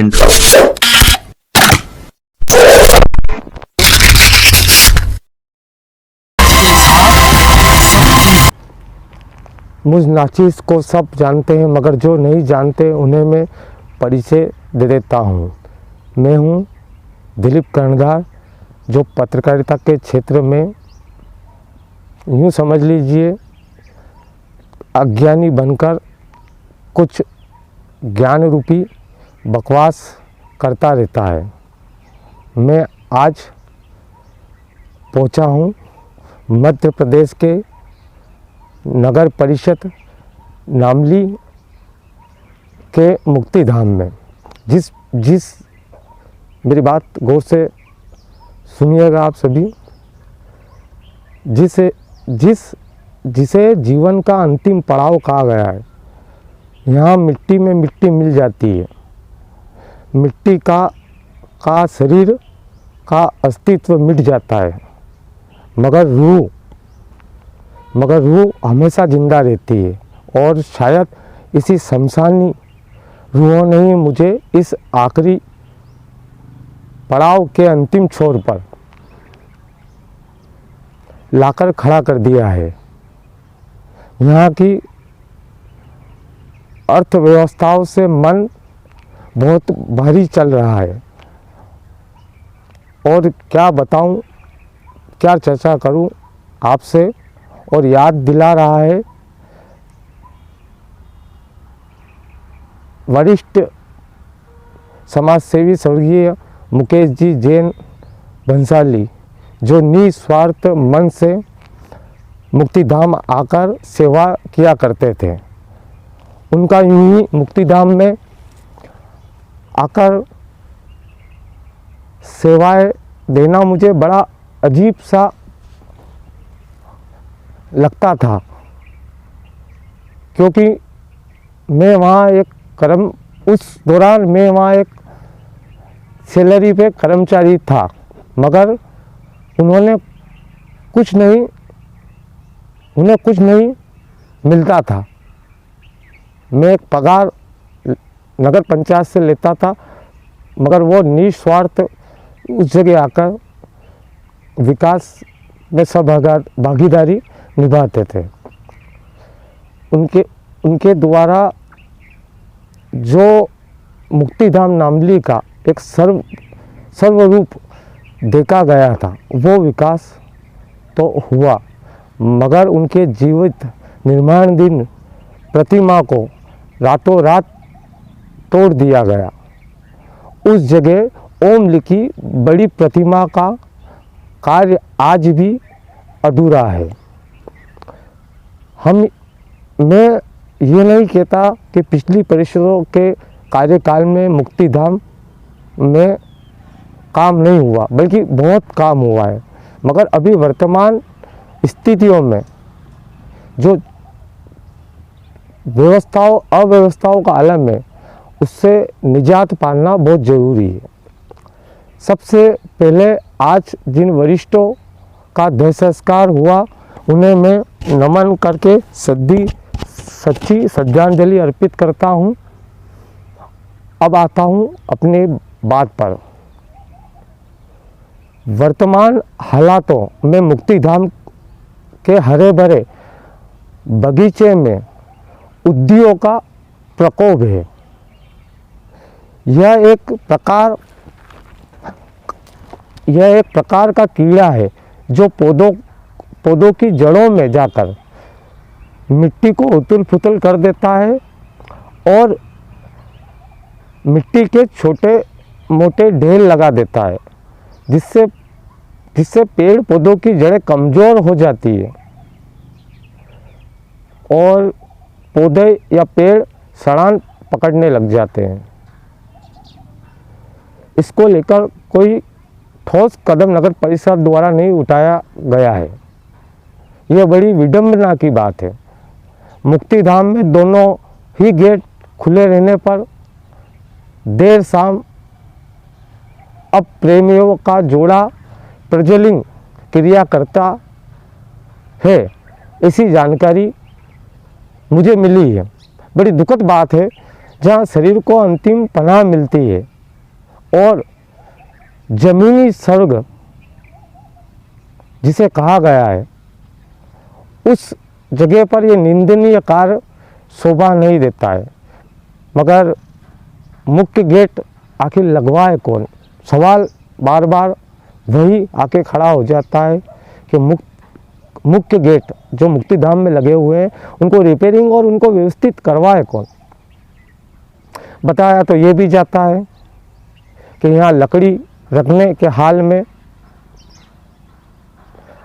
Second. मुझ नाचीज़ को सब जानते हैं, मगर जो नहीं जानते उन्हें मैं परिचय दे देता हूँ। मैं हूँ दिलीप कर्णधार, जो पत्रकारिता के क्षेत्र में यूँ समझ लीजिए अज्ञानी बनकर कुछ ज्ञान रूपी बकवास करता रहता है। मैं आज पहुँचा हूँ मध्य प्रदेश के नगर परिषद नामली के मुक्तिधाम में। जिस मेरी बात गौर से सुनिएगा आप सभी। जिसे जीवन का अंतिम पड़ाव कहा गया है। यहाँ मिट्टी में मिट्टी मिल जाती है। मिट्टी का शरीर का अस्तित्व मिट जाता है, मगर रूह हमेशा जिंदा रहती है। और शायद इसी शमशानी रूहों ने ही मुझे इस आखिरी पड़ाव के अंतिम छोर पर लाकर खड़ा कर दिया है। यहाँ की अर्थव्यवस्थाओं से मन बहुत भारी चल रहा है। और क्या बताऊं, क्या चर्चा करूं आपसे। और याद दिला रहा है वरिष्ठ समाजसेवी स्वर्गीय मुकेश जी जैन भंसाली, जो निस्वार्थ मन से मुक्तिधाम आकर सेवा किया करते थे। उनका यूं ही मुक्तिधाम में आकर सेवाएं देना मुझे बड़ा अजीब सा लगता था, क्योंकि मैं वहाँ उस दौरान मैं वहाँ एक सैलरी पे कर्मचारी था, मगर उन्हें कुछ नहीं मिलता था। मैं एक पगार नगर पंचायत से लेता था, मगर वो निस्वार्थ उस जगह आकर विकास में सब भागीदारी निभाते थे। उनके द्वारा जो मुक्तिधाम नामली का एक सर्वरूप देखा गया था, वो विकास तो हुआ, मगर उनके जीवित निर्माण दिन प्रतिमा को रातों रात तोड़ दिया गया। उस जगह ओम लिखी बड़ी प्रतिमा का कार्य आज भी अधूरा है। मैं ये नहीं कहता कि पिछली परिषदों के कार्यकाल में मुक्तिधाम में काम नहीं हुआ, बल्कि बहुत काम हुआ है। मगर अभी वर्तमान स्थितियों में जो अव्यवस्थाओं का आलम है, उससे निजात पाना बहुत ज़रूरी है। सबसे पहले आज जिन वरिष्ठों का देह संस्कार हुआ, उन्हें मैं नमन करके सच्ची श्रद्धांजलि अर्पित करता हूँ। अब आता हूँ अपनी बात पर। वर्तमान हालातों में मुक्तिधाम के हरे भरे बगीचे में उद्दियों का प्रकोप है। यह एक प्रकार का कीड़ा है जो पौधों की जड़ों में जाकर मिट्टी को उथल पुथल कर देता है और मिट्टी के छोटे मोटे ढेर लगा देता है, जिससे पेड़ पौधों की जड़ें कमज़ोर हो जाती है और पौधे या पेड़ सड़ान पकड़ने लग जाते हैं। इसको लेकर कोई ठोस कदम नगर परिषद द्वारा नहीं उठाया गया है। यह बड़ी विडंबना की बात है। मुक्तिधाम में दोनों ही गेट खुले रहने पर देर शाम अब प्रेमियों का जोड़ा प्रज्वलिंग क्रिया करता है, ऐसी जानकारी मुझे मिली है। बड़ी दुखद बात है जहाँ शरीर को अंतिम पनाह मिलती है और जमीनी स्वर्ग जिसे कहा गया है, उस जगह पर ये निंदनीय कार्य शोभा नहीं देता है। मगर मुख्य गेट आखिर लगवाए कौन? सवाल बार बार वही आके खड़ा हो जाता है कि मुख्य गेट जो मुक्तिधाम में लगे हुए हैं उनको रिपेयरिंग और उनको व्यवस्थित करवाए कौन? बताया तो ये भी जाता है कि यहाँ लकड़ी रखने के हाल में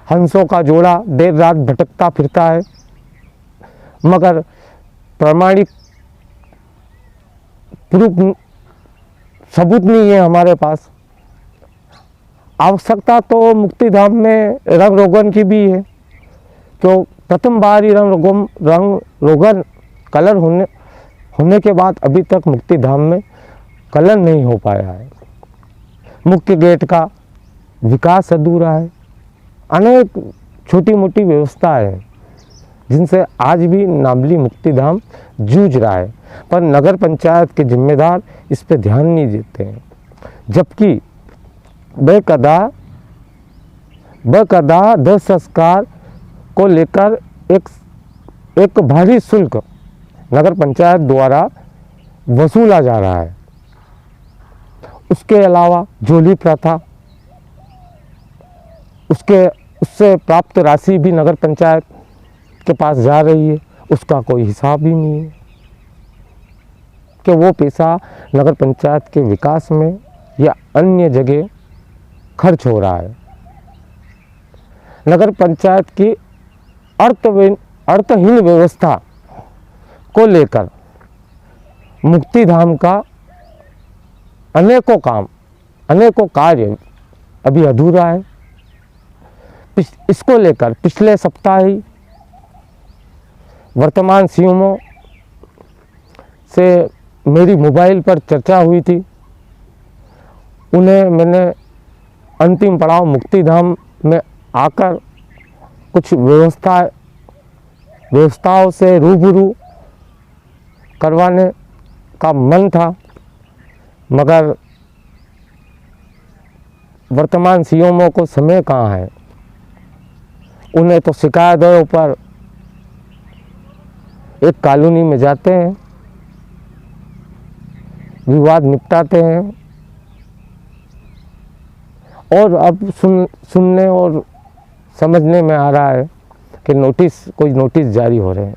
हंसों का जोड़ा देर रात भटकता फिरता है, मगर प्रमाणिक प्रूफ सबूत नहीं है हमारे पास। आवश्यकता तो मुक्तिधाम में रंग रोगन की भी है, तो प्रथम बार ही रंग रोगन कलर होने के बाद अभी तक मुक्तिधाम में कलर नहीं हो पाया है। मुख्य गेट का विकास अधूरा है। अनेक छोटी मोटी व्यवस्थाएं हैं जिनसे आज भी नामली मुक्तिधाम जूझ रहा है, पर नगर पंचायत के जिम्मेदार इस पे ध्यान नहीं देते हैं। जबकि बेकदा दाह संस्कार को लेकर एक भारी शुल्क नगर पंचायत द्वारा वसूला जा रहा है। उसके अलावा झोली प्रथा, उससे प्राप्त राशि भी नगर पंचायत के पास जा रही है, उसका कोई हिसाब ही नहीं है कि वो पैसा नगर पंचायत के विकास में या अन्य जगह खर्च हो रहा है। नगर पंचायत की अर्थहीन व्यवस्था को लेकर मुक्तिधाम का अनेकों कार्य अभी अधूरा है। इसको लेकर पिछले सप्ताह ही वर्तमान सीएमओ से मेरी मोबाइल पर चर्चा हुई थी। उन्हें मैंने अंतिम पड़ाव मुक्तिधाम में आकर कुछ व्यवस्थाओं से रूबरू करवाने का मन था, मगर वर्तमान सीएमओ को समय कहाँ है। उन्हें तो शिकायतों पर एक कॉलोनी में जाते हैं, विवाद निपटाते हैं और अब सुनने और समझने में आ रहा है कि कोई नोटिस जारी हो रहे हैं।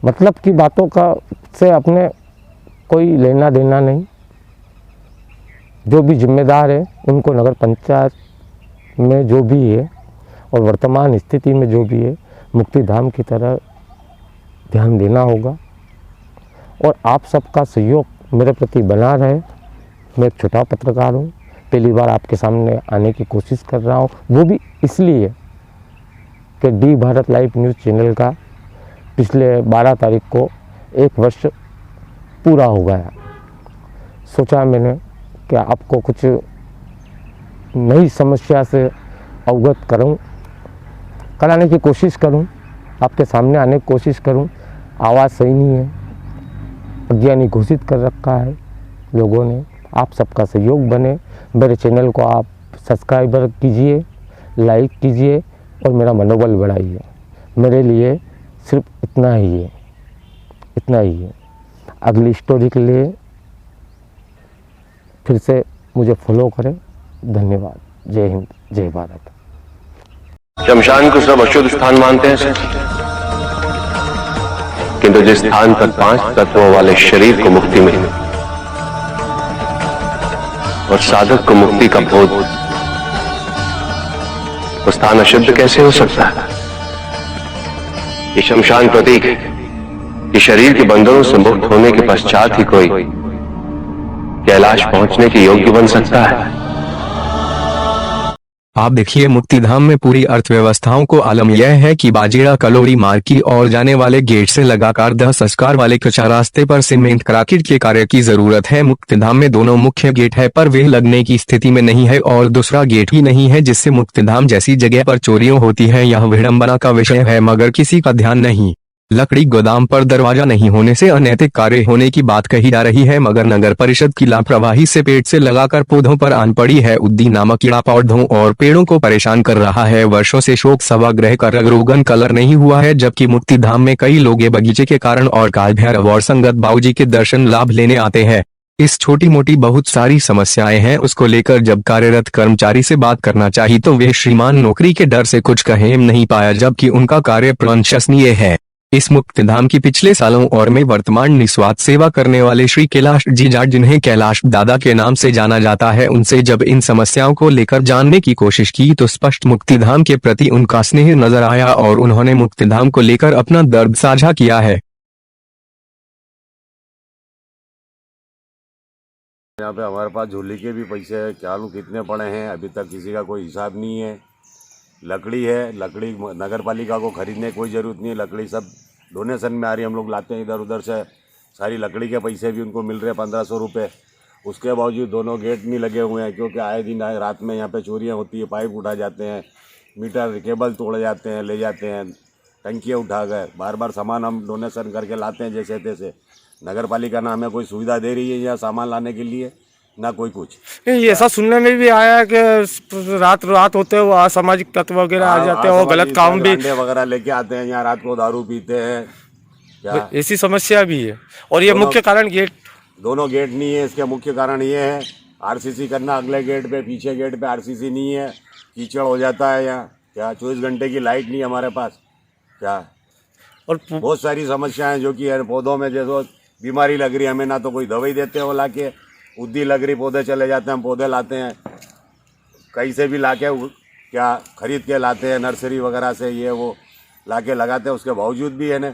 मतलब की बातों का से अपने कोई लेना देना नहीं। जो भी जिम्मेदार है उनको नगर पंचायत में जो भी है और वर्तमान स्थिति में जो भी है मुक्तिधाम की तरह ध्यान देना होगा और आप सबका सहयोग मेरे प्रति बना रहे। मैं एक छोटा पत्रकार हूँ, पहली बार आपके सामने आने की कोशिश कर रहा हूँ, वो भी इसलिए कि D Bharat live news channel का पिछले 12 तारीख को 1 वर्ष पूरा हो गया। सोचा मैंने कि आपको कुछ नई समस्या से अवगत कराने की कोशिश करूं, आपके सामने आने की कोशिश करूं। आवाज़ सही नहीं है, अज्ञानी घोषित कर रखा है लोगों ने। आप सबका सहयोग बने, मेरे चैनल को आप सब्सक्राइबर कीजिए, लाइक कीजिए और मेरा मनोबल बढ़ाइए। मेरे लिए सिर्फ इतना ही है। अगली स्टोरी के लिए फिर से मुझे फॉलो करें। धन्यवाद। जय हिंद, जय भारत। शमशान को सब अशुद्ध स्थान मानते हैं सर, किंतु जिस स्थान पर 5 तत्वों वाले शरीर को मुक्ति मिली और साधक को मुक्ति का बोध, वो स्थान अशुद्ध कैसे हो सकता है? ये शमशान प्रतीक है कि शरीर के बंधनों से मुक्त होने के पश्चात ही कोई कैलाश पहुंचने के योग्य बन सकता है। आप देखिए, मुक्तिधाम में पूरी अर्थव्यवस्थाओं को आलम यह है कि बाजेड़ा कलोरी मार्ग की ओर जाने वाले गेट से लगाकर दाह संस्कार वाले कच्चा रास्ते पर सीमेंट कंक्रीट के कार्य की जरूरत है। मुक्तिधाम में दोनों मुख्य गेट है पर वे लगने की स्थिति में नहीं है और दूसरा गेट ही नहीं है, जिससे मुक्तिधाम जैसी जगह पर चोरियां होती है। यह विडंबना का विषय है मगर किसी का ध्यान नहीं। लकड़ी गोदाम पर दरवाजा नहीं होने से अनैतिक कार्य होने की बात कही जा रही है, मगर नगर परिषद की लापरवाही से पेड़ से लगाकर पौधों पर आन पड़ी है। उद्दी नामक कीड़ा पौधों और पेड़ों को परेशान कर रहा है। वर्षों से शोक सभागृह का रंग-रोगन कलर नहीं हुआ है, जबकि मुक्तिधाम में कई लोग ये बगीचे के कारण और काल भैरव और संगत बाबूजी के दर्शन लाभ लेने आते हैं। इस छोटी मोटी बहुत सारी समस्याएं हैं, उसको लेकर जब कार्यरत कर्मचारी से बात करना चाहिए तो वे श्रीमान नौकरी के डर से कुछ कहे नहीं पाया, जबकि उनका कार्य प्रशंसनीय है। इस मुक्तिधाम की पिछले सालों और में वर्तमान निस्वार्थ सेवा करने वाले श्री कैलाश जी जाट, जिन्हें कैलाश दादा के नाम से जाना जाता है, उनसे जब इन समस्याओं को लेकर जानने की कोशिश की तो स्पष्ट मुक्तिधाम के प्रति उनका स्नेह नजर आया और उन्होंने मुक्तिधाम को लेकर अपना दर्द साझा किया है। यहाँ पे हमारे पास झोली के भी पैसे क्या मालूम कितने पड़े हैं, अभी तक किसी का कोई हिसाब नहीं है। लकड़ी है, लकड़ी नगर पालिका को खरीदने की कोई ज़रूरत नहीं है, लकड़ी सब डोनेशन में आ रही है, हम लोग लाते हैं इधर उधर से। सारी लकड़ी के पैसे भी उनको मिल रहे हैं 1500 रुपये। उसके बावजूद दोनों गेट नहीं लगे हुए हैं, क्योंकि आए दिन आए रात में यहाँ पे चोरियाँ होती है, पाइप उठा जाते हैं, मीटर केबल तोड़ जाते हैं, ले जाते हैं, टंकियाँ उठा गए। बार बार सामान हम डोनेशन करके लाते हैं जैसे तैसे। नगर पालिका ना हमें कोई सुविधा दे रही है यहाँ सामान लाने के लिए, ना कोई कुछ। नहीं, ऐसा सुनने में भी आया है कि रात होते हुए असामाजिक तत्व वगैरह आ जाते हैं और गलत काम भी अंडे वगैरह लेके आते हैं यहाँ, रात को दारू पीते हैं। क्या ऐसी समस्या भी है? और ये मुख्य कारण गेट, दोनों गेट नहीं है। इसके मुख्य कारण ये है आरसीसी करना, अगले गेट पे पीछे गेट पे आरसीसी नहीं है, कीचड़ हो जाता है यहाँ। क्या 24 घंटे की लाइट नहीं है हमारे पास। क्या और बहुत सारी समस्याएं जो कि पौधों में जैसे बीमारी लग रही है, हमें ना तो कोई दवाई देते हैं वो ला के, उद्दी लग रही पौधे चले जाते हैं, हम पौधे लाते हैं कहीं से भी ला के, क्या खरीद के लाते हैं नर्सरी वगैरह से, ये वो ला के लगाते हैं। उसके बावजूद भी है ना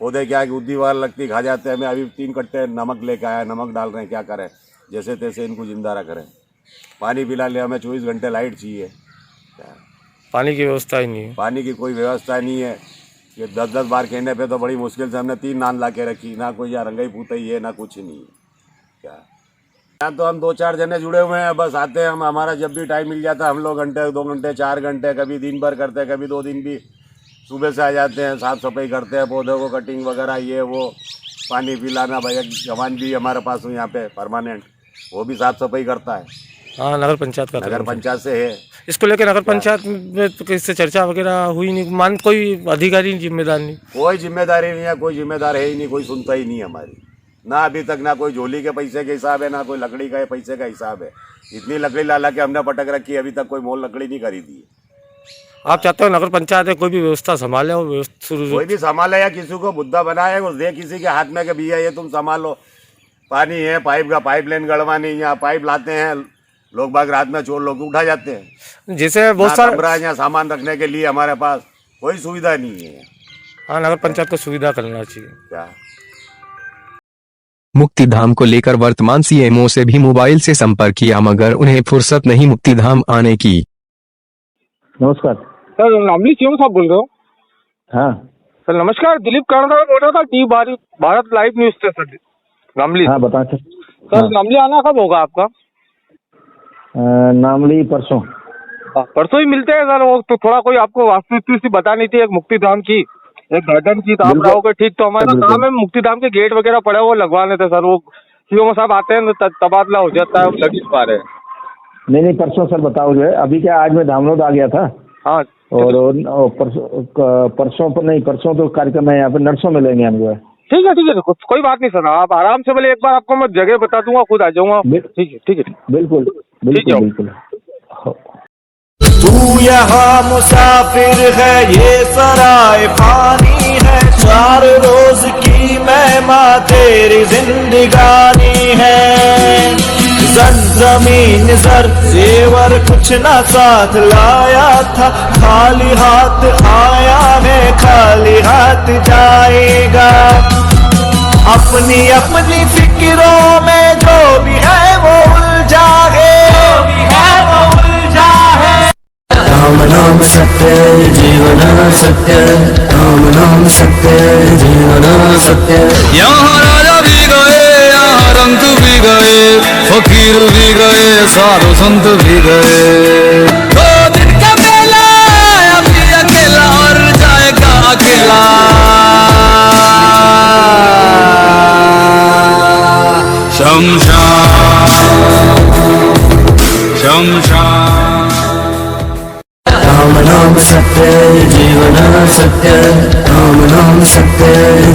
पौधे क्या है कि उद्दी वगैरह लगती खा जाते हैं। हमें अभी 3 कट्टे नमक लेके आया, नमक डाल रहे हैं, क्या करें, जैसे तैसे इनको जिंदा रख रहे हैं। पानी पिला ले, हमें 24 घंटे लाइट चाहिए, पानी की व्यवस्था ही नहीं है। पानी की कोई व्यवस्था नहीं है। ये 10-10 बार कहने पे तो बड़ी मुश्किल से हमने 3 नान ला के रखी, ना कोई यहाँ रंगाई पुताई है ना कुछ नहीं है। क्या यहाँ तो हम 2-4 जने जुड़े हुए हैं, बस आते हैं हम, हमारा जब भी टाइम मिल जाता है हम लोग घंटे 2 घंटे 4 घंटे कभी दिन भर करते हैं, कभी 2 दिन भी सुबह से आ जाते हैं, साफ़ सफाई करते हैं, पौधों को कटिंग वगैरह ये वो, पानी पिलाना। भाई जवान भी हमारे पास यहाँ पे परमानेंट, वो भी साफ़ सफाई करता है। हाँ, नगर पंचायत का, नगर पंचायत से है। इसको लेकर नगर पंचायत में तो किससे चर्चा वगैरह हुई नहीं? मान कोई अधिकारी जिम्मेदार नहीं? कोई जिम्मेदारी नहीं है, कोई जिम्मेदार है ही नहीं, कोई सुनता ही नहीं है हमारी। ना अभी तक ना कोई झोली के पैसे के हिसाब है, ना कोई लकड़ी का पैसे का हिसाब है। इतनी लकड़ी ला के हमने पटक रखी है, अभी तक कोई मोल लकड़ी नहीं खरीदी है। आप चाहते हो नगर पंचायत है कोई भी व्यवस्था संभाले और कोई भी संभाले या किसी को बुद्धा बनाए और दे किसी के हाथ में कि भैया ये तुम संभालो। पानी है, पाइप का पाइप लाइन गड़वानी, यहाँ पाइप लाते हैं लोग बाग, रात में चोर लोग उठा जाते हैं। जैसे बहुत सारा यहाँ सामान रखने के लिए हमारे पास कोई सुविधा नहीं है। हाँ, नगर पंचायत को सुविधा करना चाहिए। क्या मुक्तिधाम को लेकर वर्तमान सीएमओ से भी मोबाइल से संपर्क किया, मगर उन्हें फुर्सत नहीं मुक्तिधाम आने की। नमस्कार सर, नामली सीएम साहब बोल रहे हो? हाँ सर नमस्कार, दिलीप कर्णधार बोल रहा था, टी भारत लाइव न्यूज से सर, नामली। हाँ बता सर। सर नामली आना कब होगा आपका? नामली परसों। परसों ही मिलते हैं सर। वो तो थोड़ा कोई आपको वास्तुस्थिति सी बतानी थी, एक मुक्तिधाम की, एक गार्डन की, तो आप रहोगे ठीक? तो हमारे काम है मुक्तिधाम के गेट वगैरह पड़े वो लगवाने थे सर। वो सीएमओ साहब आते हैं तो तबादला हो जाता है, लग नहीं पा रहे। नहीं परसों सर बताओ जो है। अभी क्या आज मैं धामनोद आ गया था। हाँ, और परसों पर नहीं, परसों तो कार्यक्रम है यहाँ पे, नर्सों मिलेंगे हम जो है। ठीक है, कोई बात नहीं सर, आप आराम से बोले, एक बार आपको मैं जगह बता दूंगा, खुद आ जाऊंगा। ठीक है बिल्कुल बिल्कुल बिल्कुल। तू यहाँ मुसाफिर है, ये सराय पानी है, 4 रोज की मेहमा तेरी जिंदगानी है। जमीन सर जेवर कुछ ना साथ लाया था, खाली हाथ आया है, खाली हाथ जाएगा। अपनी अपनी फिक्रों में जो भी है वो उलझा है, राम नाम सत्य जीवन सत्य, राम नाम सत्य जीवन सत्य। यहाँ राजा भी गए, यहाँ रंग भी गए, फकीर भी गए, साधु संत भी गए। 2 दिन का मेला अभी अकेला और जाएगा अकेला। शमशान राम नाम सत्य जीवन सत्य, राम नाम सत्य।